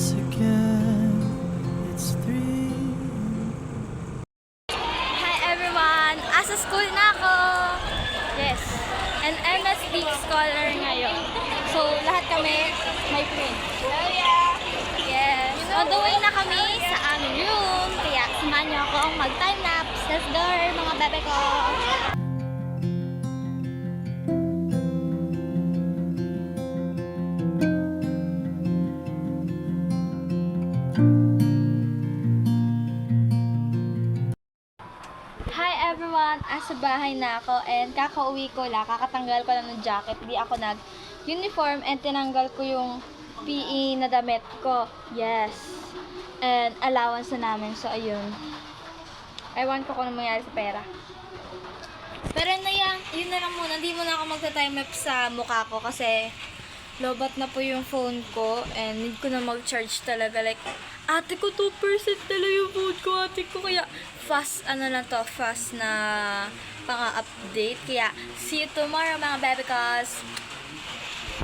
once again. It's 3. Hi everyone! Asa school na ako! Yes. An MSB scholar ngayon. So, lahat kami may print. Oh yeah! Yes. On the way na kami sa aming room. Kaya, samahan niyo akong mag-time lapse. Let's go, mga bebe ko! Hi everyone! Asa bahay na ako and kakauwi ko lang, kakatanggal ko lang ng jacket. Di ako nag-uniform and tinanggal ko yung PE na damit ko. Yes. And allowance na namin. So, ayun. Ewan ko kung ano mangyari sa pera. Pero na yan, yun na lang muna. Hindi muna ako magta-time-lapse sa mukha ko kasi lobat na po yung phone ko and need ko na mag-charge talaga. Like, ate ko 2% talaga yung phone ko, ate ko. Kaya, fast na pang-update. Kaya, see you tomorrow mga bebe cause